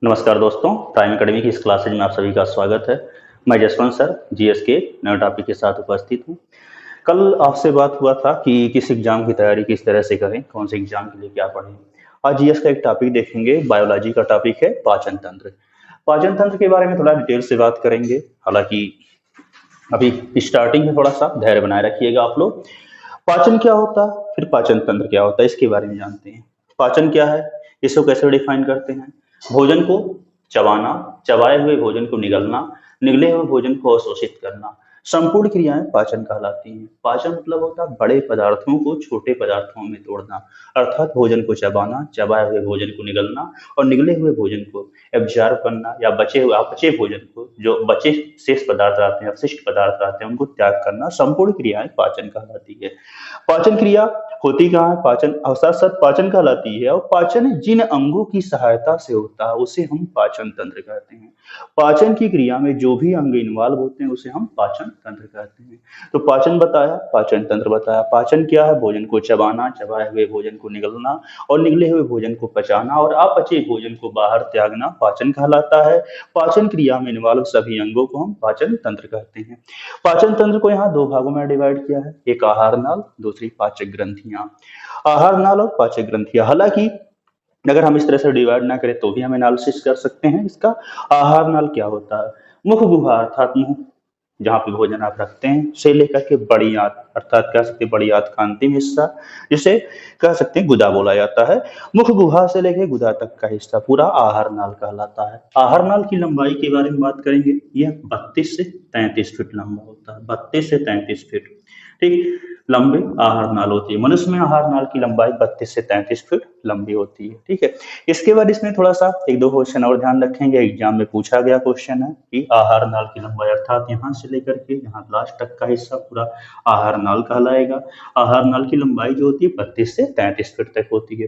नमस्कार दोस्तों, prime academy की इस क्लासेज में आप सभी का स्वागत है। मैं जसवंत सर जीएस के नए टॉपिक के साथ उपस्थित हूँ। कल आपसे बात हुआ था कि किस एग्जाम की तैयारी किस तरह से करें, कौन से एग्जाम के लिए क्या पढ़ें। आज जीएस का एक टॉपिक देखेंगे, बायोलॉजी का टॉपिक है पाचन तंत्र। पाचन तंत्र के बारे में थोड़ा डिटेल से बात करेंगे। हालांकि अभी स्टार्टिंग में थोड़ा सा धैर्य बनाए रखिएगा आप लोग। पाचन क्या होता है, फिर पाचन तंत्र क्या होता है, इसके बारे में जानते हैं। पाचन क्या है, इसको कैसे डिफाइन करते हैं। भोजन को चबाना, चबाए हुए भोजन को निगलना, निगले हुए भोजन को अवशोषित करना, संपूर्ण क्रियाएं पाचन कहलाती हैं। पाचन मतलब होता है बड़े पदार्थों को छोटे पदार्थों में तोड़ना, अर्थात भोजन को चबाना, चबाए हुए भोजन को निगलना और निगले हुए भोजन को एब्जॉर्ब करना, या बचे हुए अपचे भोजन को, जो बचे शेष पदार्थ आते हैं, अपशिष्ट पदार्थ आते हैं, उनको त्याग करना, संपूर्ण क्रियाएं पाचन कहलाती है। पाचन क्रिया होती कहाँ है, पाचन अवसाद सत पाचन कहलाती है। और पाचन जिन अंगों की सहायता से होता है उसे हम पाचन तंत्र कहते हैं। पाचन की क्रिया में जो भी अंग इन्वॉल्व होते हैं उसे हम पाचन तंत्र कहते हैं। तो पाचन बताया, पाचन तंत्र बताया। पाचन क्या है, भोजन को चबाना, चबाए हुए भोजन को निगलना और निगले हुए भोजन को पचाना और अपचे भोजन को बाहर त्यागना पाचन कहलाता है। पाचन क्रिया में इन्वॉल्व सभी अंगों को हम पाचन तंत्र कहते हैं। पाचन तंत्र को यहाँ दो भागों में डिवाइड किया है, एक आहार नाल, दूसरी पाचक ग्रंथियां। आहार नाल और पाचक ग्रंथियां, हालांकि अगर हम इस तरह से डिवाइड ना करें तो भी हम एनालिसिस कर सकते हैं इसका। आहार नाल क्या होता है, मुख गुहा अर्थात मुंह, जहाँ पे भोजन आप रखते हैं, से लेकर के बड़ी आंत अर्थात कह सकते हैं बड़ी आंत का अंतिम हिस्सा, जिसे कह सकते हैं गुदा बोला जाता है। मुख गुहा से लेकर गुदा तक का हिस्सा पूरा आहार नाल कहलाता है। आहार नाल की लंबाई के बारे में बात करेंगे, यह 32 से 33 फीट लंबा होता है, 32 से 33 फीट। ठीक, लंबे आहार नाल होती है। मनुष्य में आहार नाल की लंबाई 32 से 33 फीट लंबी होती है। ठीक है, इसके बाद इसमें थोड़ा सा एक दो क्वेश्चन और ध्यान रखेंगे, एग्जाम में पूछा गया क्वेश्चन है कि आहार नाल की लंबाई अर्थात यहाँ से लेकर के यहाँ लास्ट तक का हिस्सा पूरा आहार नाल कहलाएगा। आहार नाल की लंबाई जो होती है 32 से 33 फीट तक होती है।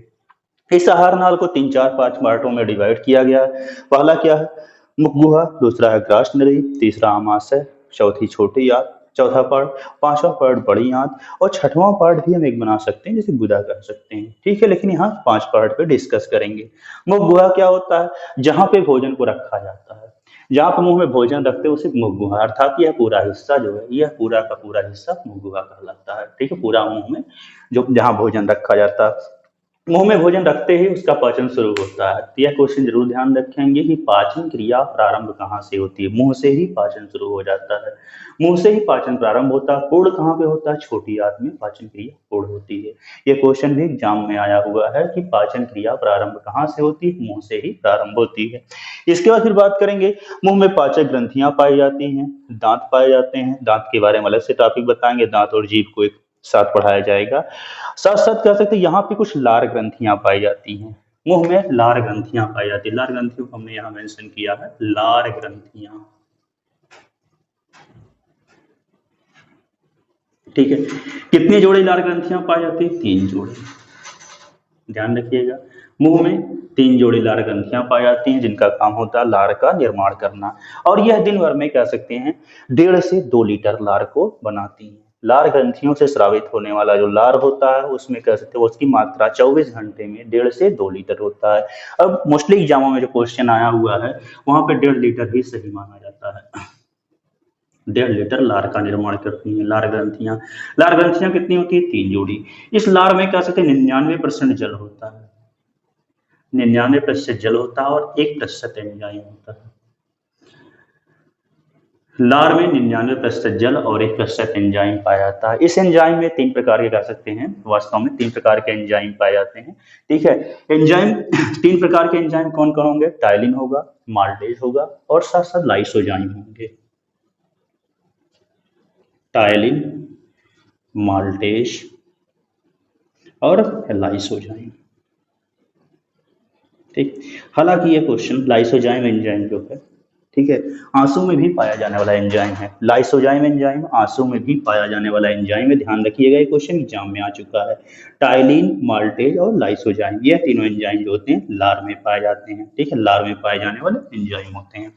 इस आहार नाल को तीन चार पांच पार्टों में डिवाइड किया गया है। पहला क्या है, मुख गुहा, दूसरा है ग्रास्ट नली, तीसरा आमाशय, चौथी छोटी आंत, चौथा पार्ट, पांचवा पार्ट बड़ी आंत और छठवां पार्ट भी हम एक बना सकते हैं जिसे गुदा कह सकते हैं। ठीक है, लेकिन यहाँ पांच पार्ट पे डिस्कस करेंगे। मुख गुहा क्या होता है, जहां पे भोजन को रखा जाता है, जहां पे मुंह में भोजन रखते हैं उसे मुख गुहा, अर्थात यह पूरा हिस्सा जो है, यह पूरा का पूरा हिस्सा मुख गुहा कहलाता है। ठीक है, पूरा मुंह में जो जहां भोजन रखा जाता है, मुंह में भोजन रखते ही उसका पाचन शुरू होता है। तो यह क्वेश्चन जरूर ध्यान रखेंगे कि पाचन क्रिया प्रारंभ कहाँ से होती है। मुंह से ही पाचन शुरू हो जाता है, मुंह से ही पाचन प्रारंभ होता है। पूर्ण कहाँ पे होता है, छोटी आंत में पाचन क्रिया पूर्ण होती है। यह क्वेश्चन भी एग्जाम में आया हुआ है कि पाचन क्रिया प्रारंभ कहाँ से होती है, मुंह से ही प्रारंभ होती है। इसके बाद फिर बात करेंगे, मुंह में पाचक ग्रंथियां पाई जाती हैं, दांत पाए जाते हैं। दांत के बारे में अलग से टॉपिक बताएंगे, दांत और जीभ को एक साथ पढ़ाया जाएगा। साथ साथ कह सकते हैं यहाँ पे कुछ लार ग्रंथियां पाई जाती हैं, मुंह में लार ग्रंथियां पाई जाती है। लार ग्रंथियों को हमने यहाँ मेंशन किया है, लार ग्रंथियां। ठीक है, कितनी जोड़ी लार ग्रंथियां पाई जाती है, तीन जोड़ी। ध्यान रखिएगा, मुंह में तीन जोड़ी लार ग्रंथियां पाई जाती हैं जिनका काम होता है लार का निर्माण करना। और यह दिन भर में कह सकते हैं 1.5 से 2 लीटर लार को बनाती हैं। लार ग्रंथियों से स्रावित होने वाला जो लार होता है उसमें कह सकते हैं उसकी मात्रा 24 घंटे में 1.5 से 2 लीटर होता है। अब मोस्टली एग्जामों में जो क्वेश्चन आया हुआ है वहां पे 1.5 लीटर ही सही माना जाता है। 1.5 लीटर लार का निर्माण करती हैं लार ग्रंथियां। लार ग्रंथियां कितनी होती है, तीन जोड़ी। इस लार में कह सकते हैं 99% जल होता है, 99% जल होता है और 1% एंजाइम होता है। लार में 99% जल और 1% एंजाइम पाया जाता है। इस एंजाइम में तीन प्रकार के कह सकते हैं, वास्तव में तीन प्रकार के एंजाइम पाए जाते हैं। ठीक है, एंजाइम तीन प्रकार के एंजाइम कौन कौन होंगे, टाइलिन होगा, माल्टेज होगा और साथ साथ लाइसोजाइम होंगे। टाइलिन, माल्टेज और लाइसोजाइम। ठीक, हालांकि ये क्वेश्चन लाइसोजाइम एंजाइम के ऊपर, ठीक है, आंसू में भी पाया जाने वाला एंजाइम है। लाइसोजाइम एंजाइम आंसू में भी पाया जाने वाला एंजाइम है, ध्यान रखिएगा, ये क्वेश्चन एग्जाम में आ चुका है। टाइलिन, माल्टेज और लाइसोजाइम, ये तीनों एंजाइम जो होते हैं लार में पाए जाते हैं। ठीक है, लार में पाए जाने वाले एंजाइम होते हैं।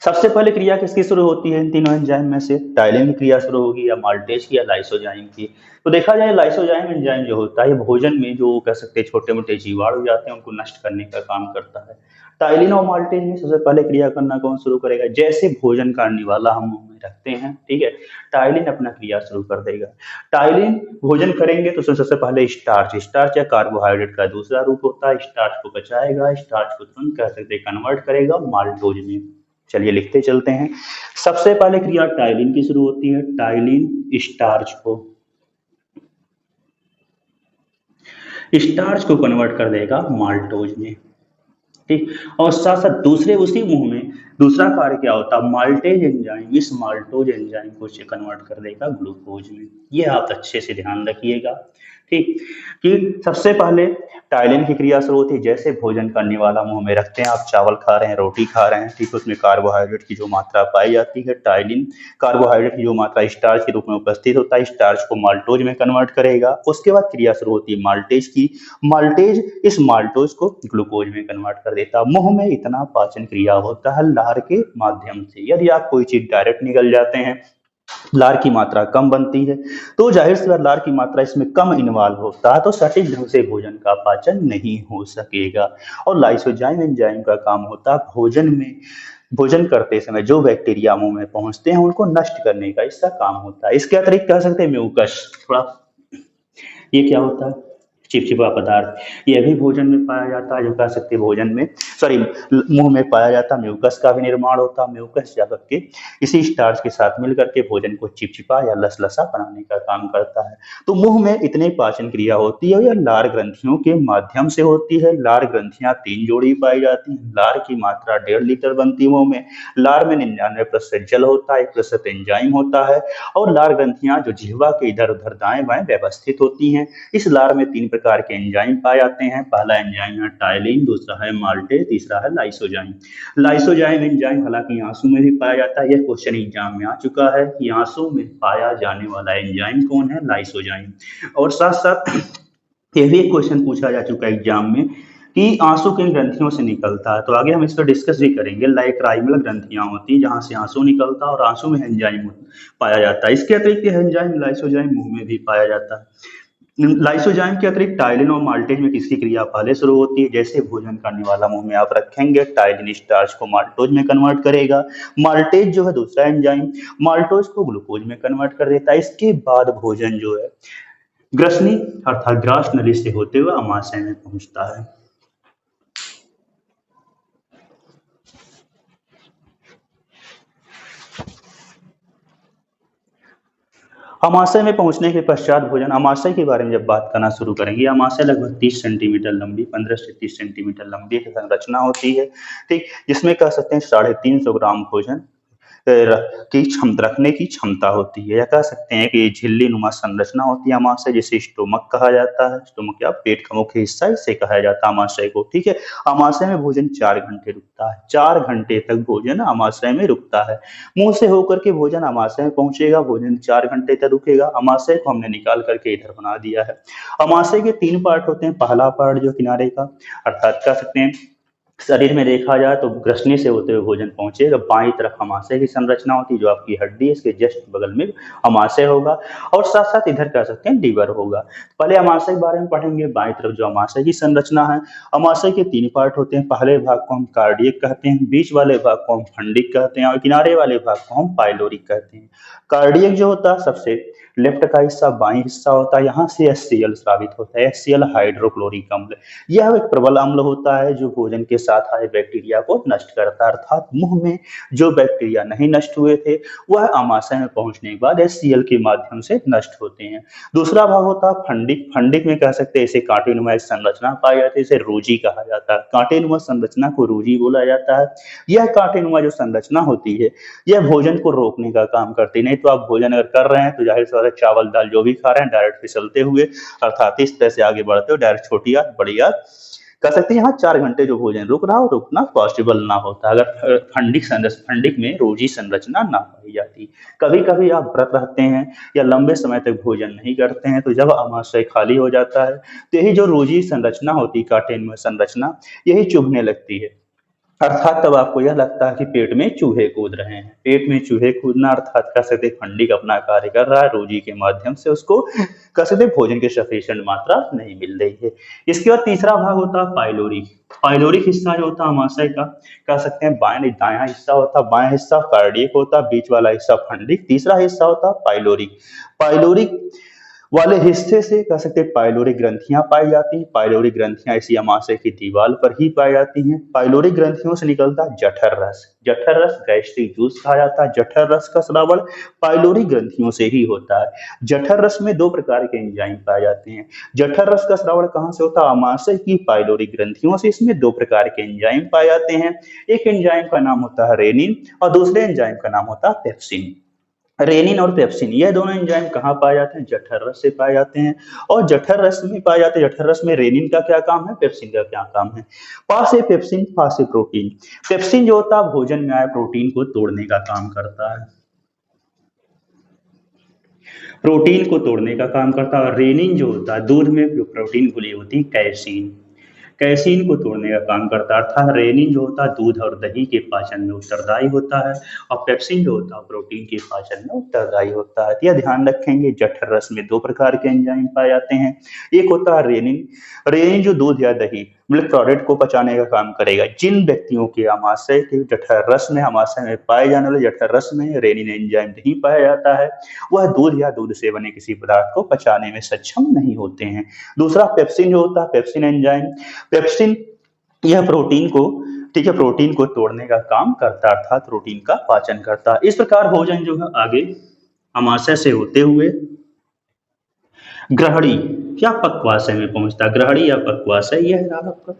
सबसे पहले क्रिया किसकी शुरू होती है इन तीनों एंजाइम में से? टाइलिन की क्रिया शुरू होगी, या माल्टेज की, या लाइसोजाइम की। तो देखा जाए लाइसोजाइम एंजाइम जो होता है ये भोजन में जो कह सकते हैं छोटे मोटे जीवाणु जाते हैं उनको नष्ट करने का काम करता है। टाइलिन और माल्टेज में सबसे पहले क्रिया करना कौन शुरू करेगा? जैसे भोजन करने वाला हम मुंह में रखते हैं, ठीक है, टाइलिन अपना क्रिया शुरू कर देगा। टाइलिन भोजन करेंगे तो सबसे पहले स्टार्च, स्टार्च या कार्बोहाइड्रेट का दूसरा रूप होता है, स्टार्च को बचाएगा, स्टार्च को तुरंत कह सकते हैं कन्वर्ट करेगा माल्टोज में। चलिए लिखते चलते हैं। सबसे पहले क्रिया टाइलिन की शुरू होती है, टाइलिन स्टार्च को कन्वर्ट कर देगा माल्टोज में, ठीक। और साथ साथ दूसरे उसी मुंह में दूसरा कार्य क्या होता है? माल्टेज एंजाइम इस माल्टोज एंजाइम को कन्वर्ट कर देगा ग्लूकोज में। ये आप अच्छे से ध्यान रखिएगा, ठीक। कि सबसे पहले टाइलिन की क्रिया शुरू होती है, जैसे भोजन करने वाला मुंह में रखते हैं, आप चावल खा रहे हैं, रोटी खा रहे हैं, ठीक, उसमें कार्बोहाइड्रेट की जो मात्रा पाई जाती है, टाइलिन कार्बोहाइड्रेट की जो मात्रा स्टार्च के रूप में उपस्थित होता है, स्टार्च को माल्टोज में कन्वर्ट करेगा। उसके बाद क्रिया शुरू होती है माल्टेज की, माल्टेज इस माल्टोज को ग्लूकोज में कन्वर्ट कर देता है। मुंह में इतना पाचन क्रिया होता है लार के माध्यम से। यदि आप कोई चीज डायरेक्ट निगल जाते हैं, लार की मात्रा कम बनती है, तो जाहिर सी बात लार की मात्रा इसमें कम इन्वॉल्व होता है, तो सटीक ढंग से भोजन का पाचन नहीं हो सकेगा। और लाइसोजाइम एंजाइम का काम होता है भोजन करते समय जो बैक्टीरिया मुंह में पहुंचते हैं उनको नष्ट करने का इसका काम होता है। इसके अतिरिक्त कह सकते हैं म्यूकस, थोड़ा ये क्या होता है? चिपचिपा पदार्थ, यह भी भोजन में पाया जाता है, जो कह सकते हैं भोजन में सॉरी मुंह में पाया जाता है। म्यूकस का भी निर्माण होता है, म्यूकस जाकर के इसी स्टार्च के साथ मिलकर के भोजन को चिपचिपा या लसलसा बनाने का काम करता है। तो मुंह में इतने पाचन क्रिया होती है, यह लार ग्रंथियों के माध्यम से होती है। लार ग्रंथियां 3 जोड़ी पाई जाती हैं। लार की मात्रा 1.5 लीटर बनती है मुंह में। लार में 99% जल होता है, 1% एंजाइम होता है। और लार ग्रंथियां जो जिह्वा के इधर उधर दाएं बाएं व्यवस्थित होती हैं। इस लार में 3 प्रकार के एंजाइम पाए जाते हैं। पहला एंजाइम है टाइलिन, दूसरा है माल्टेज, तीसरा है लाइसोजाइम। लाइसोजाइम एंजाइम हालांकि आंसू में भी पाया जाता है। यह क्वेश्चन एग्जाम में आ चुका है कि आंसू में पाया जाने वाला एंजाइम कौन है? लाइसोजाइम। और साथ साथ यह भी एक क्वेश्चन पूछा जा चुका है एग्जाम में कि आंसू किन ग्रंथियों से निकलता है। तो आगे हम इस पर डिस्कस भी करेंगे। लाइक्राइमल ग्रंथियां होती हैं जहां से आंसू निकलता है और आंसू में एंजाइम पाया जाता है। इसके अतिरिक्त एंजाइम लाइसोजाइम मुंह में भी पाया जाता है। लाइसोजाइम के अतिरिक्त टाइलिन और माल्टेज में किसकी क्रिया पहले शुरू होती है? जैसे भोजन करने वाला मुंह में आप रखेंगे, टाइलिन स्टार्च को माल्टोज में कन्वर्ट करेगा। माल्टेज जो है दूसरा एंजाइम माल्टोज को ग्लूकोज में कन्वर्ट कर देता है। इसके बाद भोजन जो है ग्रसनी अर्थात ग्रास नली से होते हुए अमाशय में पहुंचता है। अमाशय में पहुंचने के पश्चात भोजन, अमाशय के बारे में जब बात करना शुरू करेंगे, अमाशय लगभग 30 सेंटीमीटर लंबी, 15 से 30 सेंटीमीटर लंबी एक संरचना होती है, ठीक, जिसमें कह सकते हैं 350 ग्राम भोजन की रखने की क्षमता होती है, या कह सकते हैं कि झिल्ली नुमा संरचना होती है अमाशय, जिसे स्टोमक कहा जाता है। स्टोमक या पेट का मुख्य हिस्सा इसे कहा जाता है अमाशय को, ठीक है। अमाशय में भोजन 4 घंटे रुकता है, 4 घंटे तक भोजन अमाशय में रुकता है। मुंह से होकर के भोजन अमाशय में पहुंचेगा, भोजन 4 घंटे तक रुकेगा। अमाशय को हमने निकाल करके इधर बना दिया है। अमाशय के 3 पार्ट होते हैं। पहला पार्ट जो किनारे का, अर्थात कह सकते हैं शरीर में देखा जाए तो ग्रसनी से होते हुए भोजन पहुंचेगा। बाईं तरफ अमाशय की संरचना होती है, जो आपकी हड्डी है इसके जस्ट बगल में अमाशय होगा, और साथ साथ इधर कह सकते हैं लीवर होगा। पहले अमाशय के बारे में पढ़ेंगे। बाईं तरफ जो अमाशय की संरचना है, अमाशय के 3 पार्ट होते हैं। पहले भाग को हम कार्डियक कहते हैं, बीच वाले भाग को हम फंडिक कहते हैं, और किनारे वाले भाग को हम पाइलोरिक कहते हैं। कार्डियक जो होता है सबसे लेफ्ट का हिस्सा, बाई हिस्सा होता है, यहाँ से HCl स्रावित होता है, HCl हाइड्रोक्लोरिक अम्ल। यह एक प्रबल अम्ल होता है जो भोजन के साथ आए बैक्टीरिया को नष्ट करता है, अर्थात मुंह में जो बैक्टीरिया नहीं नष्ट हुए थे वह अमाशय में पहुंचने के बाद HCl के माध्यम से नष्ट होते हैं। दूसरा भाग होता है फंडिक। फंडिक में कह सकते हैं इसे कांटेनुमा एक संरचना पाई जाती है, इसे रूजी कहा जाता है। कांटेनुमा संरचना को रूजी बोला जाता है। यह कांटेनुमा जो संरचना होती है यह भोजन को रोकने का काम करती है। नहीं तो आप भोजन अगर कर रहे हैं तो जाहिर सी बात है चावल दाल जो भी खा रहे हैं डायरेक्ट फिसलते हुए, अर्थात इस तरह से आगे बढ़ते हो डायरेक्ट छोटी आंत बड़ी आंत कह सकते हैं। यहाँ 4 घंटे जो भोजन रुक रहा हो, रुकना पॉसिबल ना होता अगर फंडिक में रोजी संरचना ना पाई जाती। कभी कभी आप व्रत रहते हैं या लंबे समय तक भोजन नहीं करते हैं, तो जब अमाशय खाली हो जाता है तो यही जो रोजी संरचना होती है, काटेनुमा संरचना, यही चुभने लगती है। अर्थात तब आपको यह लगता है कि पेट में चूहे कूद रहे हैं। पेट में चूहे कूदना अर्थात कह सकते फंडिंग अपना कार्य कर रहा है, रोजी के माध्यम से उसको कह सकते भोजन की सफिशिएंट मात्रा नहीं मिल रही है। इसके बाद तीसरा भाग होता है पाइलोरिक। पाइलोरिक हिस्सा जो होता है आमाशय का, कह सकते हैं बाएं दायां हिस्सा होता है, बाएं हिस्सा कार्डियक होता है, बीच वाला हिस्सा फंडिक, तीसरा हिस्सा होता है पाइलोरिक। पाइलोरिक वाले हिस्से से कह सकते हैं पाइलोरिक ग्रंथियां पाई जाती हैं। पाइलोरिक ग्रंथियां इसी अमाशय की दीवार पर ही पाई जाती हैं। पाइलोरिक ग्रंथियों से निकलता जठर रस। जठर रस गैस्ट्रिक जूस कहा जाता है। जठर रस का श्रावण पाइलोरिक ग्रंथियों से ही होता है। जठर रस में दो प्रकार के एंजाइम पाए जाते हैं। जठर रस का श्रावण कहाँ से होता है? अमाशय की पाइलोरिक ग्रंथियों से। इसमें दो प्रकार के एंजाइम पाए जाते हैं। एक एंजाइम का नाम होता है रेनिन और दूसरे एंजाइम का नाम होता है पेप्सिन। रेनिन और पेप्सिन यह दोनों एंजाइम कहाँ पाए जाते हैं? जठर रस से पाए जाते हैं। और जठर रस में पाए जाते हैं। जठर रस में रेनिन का क्या काम है, पेप्सिन का क्या काम है? पास है पेप्सिन, पास है प्रोटीन। पेप्सिन जो होता है भोजन में आए प्रोटीन को तोड़ने का काम करता है, प्रोटीन को तोड़ने का काम करता है। और रेनिन जो होता है दूध में जो प्रोटीन घुली होती है कैसीन, कैसीन को तोड़ने का काम करता है। अर्थात रेनिन जो होता है दूध और दही के पाचन में उत्तरदायी होता है और पेप्सिन जो होता है प्रोटीन के पाचन में उत्तरदायी होता है। तो यह ध्यान रखेंगे जठर रस में दो प्रकार के एंजाइम पाए जाते हैं। एक होता है रेनिन। रेनिन जो दूध या दही मिल्क प्रोडक्ट को पचाने का काम करेगा। जिन व्यक्तियों के आमाशय के जठर रस में, आमाशय में पाए जाने वाले जठर रस में रेनिन एंजाइम नहीं पाया जाता है, वह दूध या दूध से बने किसी पदार्थ को पचाने में सक्षम नहीं होते हैं। दूसरा पेप्सिन जो होता है, पेप्सिन एंजाइम। पेप्सिन यह प्रोटीन को, ठीक है, प्रोटीन को तोड़ने का काम करता है, अर्थात प्रोटीन का पाचन करता है। इस प्रकार भोजन जो है आगे अमाशय से होते हुए ग्रहणी या पक्वाशय में पहुंचता है। ग्रहणी या पक्वाशय यह है आपका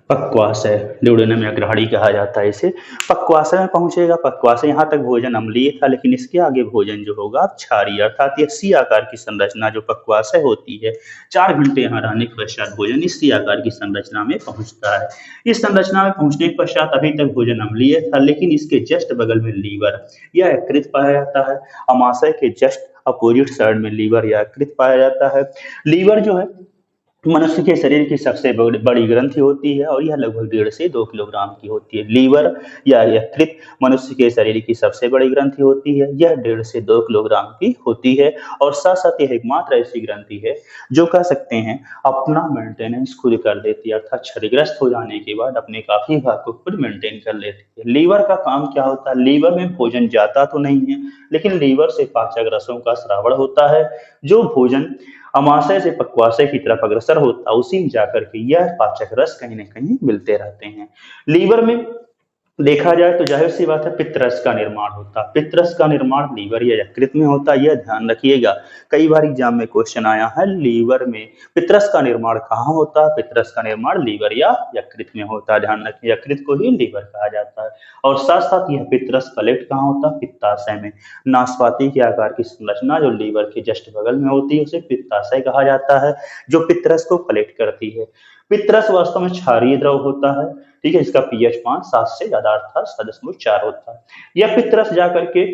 पक्वाशय, ड्यूडेनम या ग्रहणी कहा जाता है इसे। पक्वाशय में पहुंचेगा। पक्वाशय यहाँ तक भोजन अम्लीय था, लेकिन इसके आगे भोजन जो होगा क्षारीय, अर्थात यह सी आकार की संरचना जो पक्वाशय होती है, 4 घंटे यहाँ रहने के पश्चात भोजन इस सी आकार की संरचना में पहुंचता है। इस संरचना में पहुंचने के पश्चात अभी तक भोजन अम्लीय था, लेकिन इसके जस्ट बगल में लीवर या यकृत पाया जाता है। अमाशय के जस्ट अपोजिट साइड में लीवर या यकृत पाया जाता है। लीवर जो है मनुष्य के शरीर की सबसे बड़ी ग्रंथि होती है और यह लगभग 1.5 से 2 किलोग्राम की होती है। लीवर या यकृत मनुष्य के शरीर की सबसे बड़ी ग्रंथि होती है। यह 1.5 से 2 किलोग्राम की होती है और साथ साथ यह एकमात्र ऐसी ग्रंथि है जो कह सकते हैं अपना मेंटेनेंस खुद कर देती है, अर्थात क्षतिग्रस्त हो जाने के बाद अपने काफी भाग को खुद मेंटेन कर लेती है। लीवर का काम क्या होता है? लीवर में भोजन जाता तो नहीं है, लेकिन लीवर से पाचक रसों का स्रावण होता है। जो भोजन अमाशय से पक्वाशय की तरफ अग्रसर होता है उसी में जाकर के यह पाचक रस कहीं ना कहीं मिलते रहते हैं। लीवर में देखा जाए तो जाहिर सी बात है पित्तरस का निर्माण होता है। पित्तरस का निर्माण लीवर या यकृत में होता है, यह ध्यान रखिएगा। कई बार एग्जाम में क्वेश्चन आया है लीवर में पित्तरस का निर्माण कहाँ होता है? पित्तरस का निर्माण लीवर या यकृत में होता है, ध्यान रखिए। यकृत को ही लीवर कहा जाता है। और साथ साथ यह पित्तरस कलेक्ट कहाँ होता है? पित्ताशय में। नाशपाती के आकार की संरचना जो लीवर के जस्ट बगल में होती है उसे पित्ताशय कहा जाता है, जो पित्तरस को कलेक्ट करती है। पित्तरस वास्तव में क्षारीय द्रव होता है, ठीक है। इसका पीएच 5 7 से ज्यादा अर्थात 7.4 होता है। यह पित्तरस जाकर के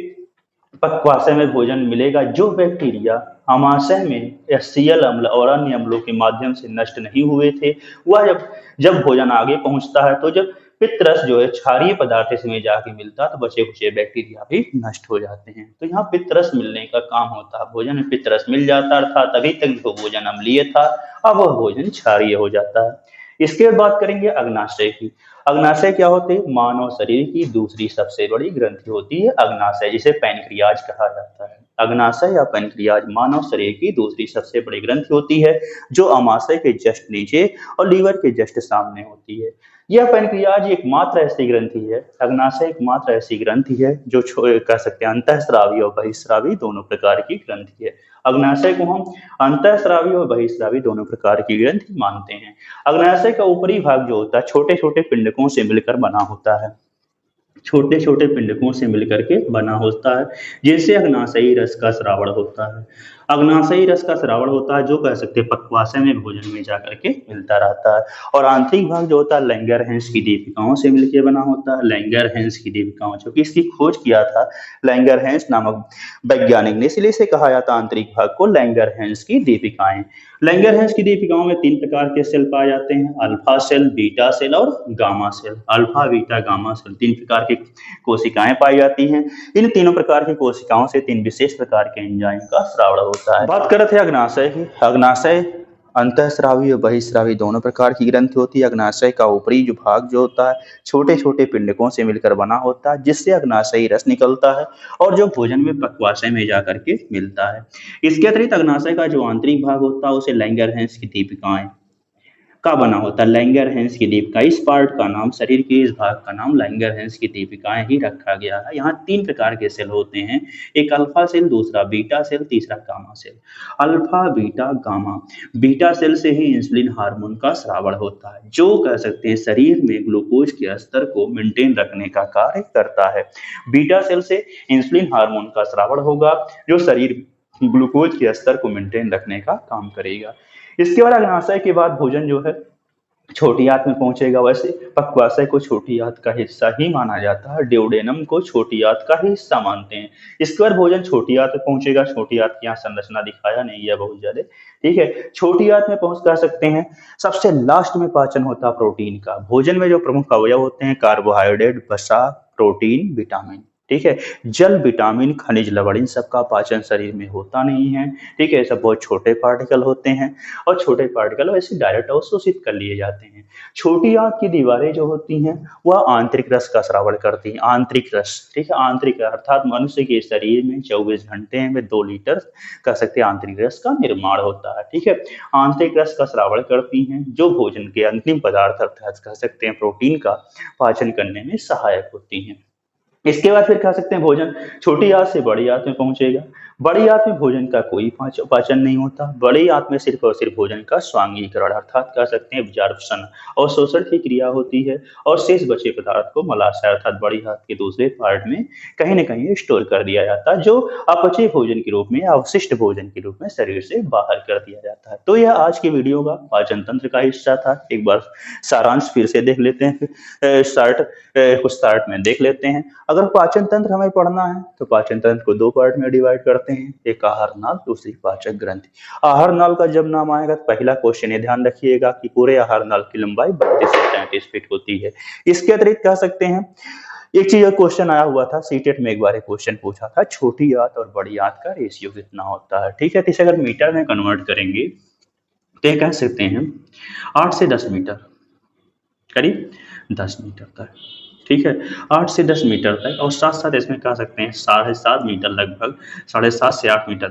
पक्वाशय में भोजन मिलेगा। जो बैक्टीरिया अमाशय में एचसीएल अम्ल और अन्य अम्लों के माध्यम से नष्ट नहीं हुए थे, वह जब भोजन आगे पहुंचता है तो जब पित्तरस जो है क्षारीय पदार्थ इसमें जाके मिलता है तो बचे कुचे बैक्टीरिया भी नष्ट हो जाते हैं। तो यहाँ पित्तरस मिलने का काम होता है। भोजन में पित्तरस मिल जाता है, अर्थात अभी तक जो भोजन अम्लीय था अब वह भोजन क्षारीय हो जाता है। इसके बाद बात करेंगे अग्नाशय की। अग्नाशय क्या होते हैं? मानव शरीर की दूसरी सबसे बड़ी ग्रंथि होती है अग्नाशय, जिसे पैनक्रियाज कहा जाता है। अग्नाशय या पैनक्रियाज मानव शरीर की दूसरी सबसे बड़ी ग्रंथि होती है, जो अमाशय के जस्ट नीचे और लीवर के जस्ट सामने होती है। यह पैनक्रियाज एकमात्र ऐसी ग्रंथि है, अग्नाशय एकमात्र ऐसी ग्रंथि है जो कह सकते हैं अंतःस्रावी और बहिःस्रावी दोनों प्रकार की ग्रंथि है। अग्नाशय को हम अंतःस्रावी और बहिःस्रावी दोनों प्रकार की ग्रंथि मानते हैं। अग्नाशय का ऊपरी भाग जो होता है छोटे छोटे पिंडकों से मिलकर बना होता है, छोटे छोटे पिंडकों से मिलकर के बना होता है, जिससे अग्नाशयी रस का स्रावण होता है। अग्नाशयी रस का श्रावण होता है, जो कह सकते हैं पक्वाशय में भोजन में जाकर के मिलता रहता है। और आंतरिक भाग जो होता है लैंगरहैंस की दीपिकाओं से मिलकर बना होता है। लैंगरहैंस की दीपिकाओं, क्योंकि इसकी खोज किया था लैंगरहैंस नामक वैज्ञानिक ने, इसलिए इसे कहा जाता है आंतरिक भाग को लैंगरहैंस की दीपिकाएं। लैंगरहैंस की दीपिकाओं में 3 प्रकार के सेल पाए जाते हैं, अल्फा सेल, बीटा सेल और gamma cell. Alpha, beta, gamma cell 3 प्रकार की कोशिकाएं पाई जाती हैं। इन तीनों प्रकार की कोशिकाओं से 3 विशेष प्रकार के एंजाइम का स्राव होता है। बात कर रहे थे अग्नाशय की। अग्नाशय अंतःस्रावी और बहिःस्रावी दोनों प्रकार की ग्रंथि होती है। अग्नाशय का ऊपरी जो भाग जो होता है छोटे छोटे पिंडकों से मिलकर बना होता है, जिससे अग्नाशयी रस निकलता है और जो भोजन में पक्वाशय में जाकर के मिलता है। इसके अतिरिक्त अग्नाशय का जो आंतरिक भाग होता है उसे लैंगरहैंस की दीपिकाएं का बना होता है। लैंगरहैंस की दीपिका, इस पार्ट का नाम, शरीर के इस भाग का नाम लैंगरहैंस की दीपिकाएं ही रखा गया है। यहाँ 3 प्रकार के सेल होते हैं, एक अल्फा सेल, दूसरा बीटा सेल, तीसरा gamma cell. Alpha, beta, gamma. Beta cell से ही इंसुलिन हार्मोन का स्रावण होता है, जो कह सकते हैं शरीर में ग्लूकोज के स्तर को मेंटेन रखने का कार्य करता है। बीटा सेल से इंसुलिन हार्मोन का स्रावण होगा, जो शरीर ग्लूकोज के स्तर को मेंटेन रखने का काम करेगा। इसके बाद अग्नाशय के बाद भोजन जो है छोटी आंत में पहुंचेगा। वैसे पक्वाशय को छोटी आंत का हिस्सा ही माना जाता है, ड्यूडेनम को छोटी आंत का ही हिस्सा मानते हैं। इसके बाद भोजन छोटी आंत में पहुंचेगा। छोटी आंत की यहाँ संरचना दिखाया नहीं है बहुत ज्यादा, ठीक है। छोटी आंत में पहुंच कर सकते हैं। सबसे लास्ट में पाचन होता है प्रोटीन का। भोजन में जो प्रमुख अवयव होते हैं कार्बोहाइड्रेट, वसा, प्रोटीन, विटामिन, ठीक है। जल, विटामिन, खनिज, लवण, इन सबका पाचन शरीर में होता नहीं है, ठीक है। सब बहुत छोटे पार्टिकल होते हैं और छोटे पार्टिकल वैसे डायरेक्ट अवशोषित कर लिए जाते हैं। छोटी आंत की दीवारें जो होती हैं वह आंतरिक रस का स्रावण करती हैं। आंतरिक रस, ठीक है। आंतरिक अर्थात मनुष्य के शरीर में 24 घंटे में 2 लीटर कह सकते हैं आंतरिक रस का निर्माण होता है, ठीक है। आंतरिक रस का स्रावण करती हैं, जो भोजन के अंतिम पदार्थ अर्थात कह सकते हैं प्रोटीन का पाचन करने में सहायक होती हैं। इसके बाद फिर कह सकते हैं भोजन छोटी आंत से बड़ी आंत में पहुंचेगा। बड़ी आंत में भोजन का कोई पाचन नहीं होता। बड़ी आंत में सिर्फ और सिर्फ भोजन का स्वांगीकरण अर्थात कह सकते हैं एब्जॉर्प्शन और शोषण की क्रिया होती है, और शेष बचे पदार्थ को मलाशय अर्थात बड़ी आंत के दूसरे पार्ट में कहीं न कहीं स्टोर कर दिया जाता है, जो अपचय भोजन के रूप में या अवशिष्ट भोजन के रूप में शरीर से बाहर कर दिया जाता है। तो यह आज की वीडियो का पाचन तंत्र का हिस्सा था। एक बार सारांश फिर से देख लेते हैं, कुछ स्टार्ट में देख लेते हैं। अगर पाचन तंत्र हमें पढ़ना है तो पाचन तंत्र को 2 पार्ट में डिवाइड करते हैं, एक आहार नाल, दूसरी पाचक ग्रंथि। आहार नाल का जब नाम आएगा तो पहला क्वेश्चन ये ध्यान रखिएगा कि पूरे आहार नाल की लंबाई 32 से 33 फीट होती है। इसके अतिरिक्त कह सकते हैं एक चीज क्वेश्चन आया हुआ था सीटेट में, एक बार एक क्वेश्चन पूछा था छोटी आंत और बड़ी आंत का रेशियो कितना होता है, ठीक है। तो इसे अगर मीटर में कन्वर्ट करेंगे तो कह सकते हैं 8 से 10 मीटर, करीब 10 मीटर तक, ठीक है। 8 से 10 मीटर तक, और साथ साथ इसमें कह सकते हैं 7.5 मीटर, लगभग 7.5 से 8 मीटर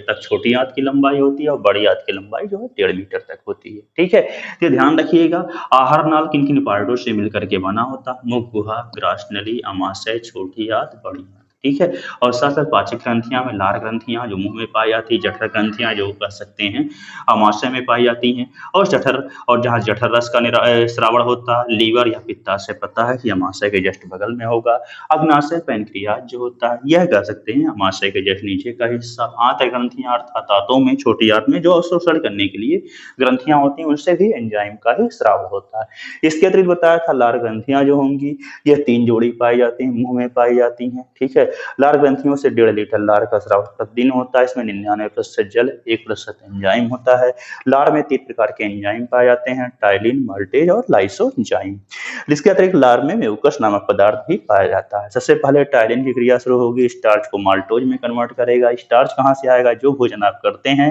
तक छोटी आंत की लंबाई होती है, और बड़ी आंत की लंबाई जो है 1.5 मीटर तक होती है, ठीक है। तो ध्यान रखिएगा आहार नाल किन किन पार्टों से मिलकर के बना होता, मुख गुहा, ग्रासनली, अमाशय, छोटी आंत, बड़ी आंत, ठीक है। और साथ साथ पाचक ग्रंथियां में लार ग्रंथियां जो मुंह में पाई जाती है, जठर ग्रंथियां जो कह सकते हैं अमाशय में पाई जाती हैं, और जठर, और जहाँ जठर रस का श्रावण होता है लीवर या पित्ताशय, पता है कि अमाशय के जस्ट बगल में होगा। अग्नाशय पैनक्रियाज जो होता है यह कह सकते हैं अमाशय के जस्ट नीचे का हिस्सा। आंत ग्रंथियां अर्थात आंतों में, छोटी आंत में जो अवशोषण करने के लिए ग्रंथियां होती हैं उनसे भी एंजाइम का ही स्राव होता है। इसके अतिरिक्त बताया था लार ग्रंथियां जो होंगी यह 3 जोड़ी पाई जाती हैं, मुंह में पाई जाती हैं, ठीक है। लार ग्रंथियों से 1.5 लीटर लार का स्राव प्रतिदिन होता है। इसमें 99% जल, 1% एंजाइम होता है। लार में 3 प्रकार के एंजाइम पाए जाते हैं, टाइलिन, माल्टेज और लाइसोजाइम। इसके अतिरिक्त लार में म्यूकस नामक पदार्थ भी पाया जाता है। सबसे पहले टाइलिन की क्रिया शुरू होगी, स्टार्च को माल्टोज में कन्वर्ट करेगा। स्टार्च कहाँ से आएगा, जो भोजन आप करते हैं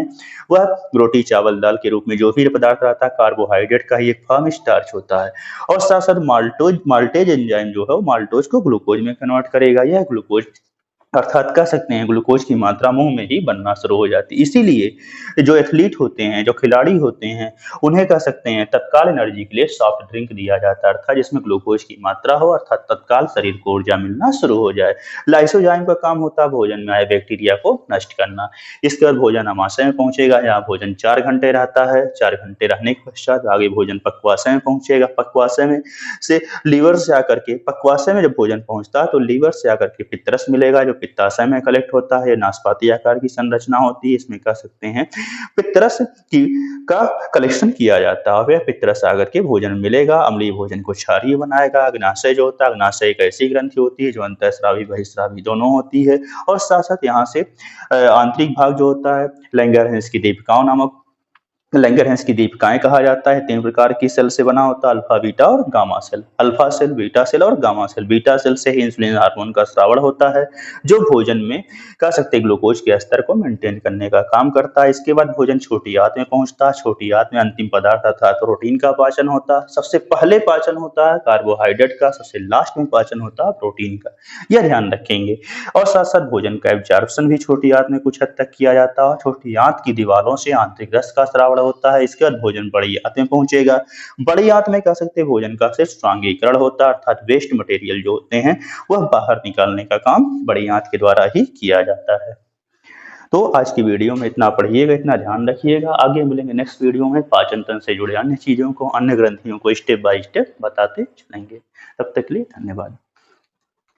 वह रोटी, चावल, दाल के रूप में जो भी पदार्थ रहता है कार्बोहाइड्रेट का ही एक फॉर्म स्टार्च होता है। और साथ साथ माल्टेज एंजाइम जो है वो माल्टोज को ग्लूकोज में कन्वर्ट करेगा। यह ग्लूकोज अर्थात कह सकते हैं ग्लूकोज की मात्रा मुंह में ही बनना शुरू हो जाती है। इसीलिए जो एथलीट होते हैं, जो खिलाड़ी होते हैं, उन्हें कह सकते हैं तत्काल एनर्जी के लिए सॉफ्ट ड्रिंक दिया जाता है, अर्थात जिसमें ग्लूकोज की मात्रा हो, अर्थात तत्काल शरीर को ऊर्जा मिलना शुरू हो जाए। लाइसोजाइम का काम होता है भोजन में आए बैक्टीरिया को नष्ट करना। इसके बाद भोजन अमाशय में पहुंचेगा, यहाँ भोजन 4 घंटे रहता है। 4 घंटे रहने के पश्चात आगे भोजन पक्वाशय में पहुंचेगा। पक्वाशय में से लीवर से आकर के, पक्वाशय में जब भोजन पहुंचता है तो लीवर से आकर के पित्तरस मिलेगा, जो पित्ताशय में कलेक्ट होता है, नाशपाती आकार की संरचना होती है, इसमें कह सकते हैं पित्तरस की का कलेक्शन किया जाता है और यह पित्तरस आकर के भोजन में मिलेगा, अम्लीय भोजन को क्षारीय बनाएगा। अग्नाशय जो होता है, अग्नाशय एक ऐसी ग्रंथि होती है जो अंतःस्रावी बहिःस्रावी दोनों होती है और साथ साथ यहाँ से आंतरिक भाग जो होता है लैंगरहैंस की दीपिकाओं नामक लैंगरहैंस की दीपिकाएं कहा जाता है। 3 प्रकार की सेल से बना होता है, अल्फा, बीटा और gamma cell. Alpha cell, beta cell और गामा सेल। बीटा सेल से ही इंसुलिन हार्मोन का स्रावण होता है जो भोजन में कह सकते हैं ग्लूकोज के स्तर को मेंटेन करने का काम करता है। इसके बाद भोजन छोटी आंत में पहुंचता है। छोटी आंत में अंतिम पदार्थ अर्थात प्रोटीन का पाचन होता है। सबसे पहले पाचन होता है कार्बोहाइड्रेट का, सबसे लास्ट में पाचन होता है प्रोटीन का। यह ध्यान रखेंगे। और साथ साथ भोजन का एब्जॉर्प्शन भी छोटी आंत में कुछ हद तक किया जाता है। छोटी आंत की दीवारों से आंतरिक रस का स्रावण होता है। इसके बाद भोजन बड़ी आंत में पहुंचेगा। बड़ी आंत में कह सकते हैं भोजन का सिर्फ स्वांगीकरण होता है अर्थात वेस्ट मटेरियल जो होते हैं वह बाहर निकालने का काम बड़ी आंत के द्वारा ही किया जाता है। तो आज की वीडियो में इतना पढ़िएगा, इतना ध्यान रखिएगा। आगे मिलेंगे नेक्स्ट वीडियो में पाचन तंत्र से जुड़े अन्य चीजों को, अन्य ग्रंथियों को स्टेप बाय स्टेप बताते चलेंगे। तब तक के लिए धन्यवाद।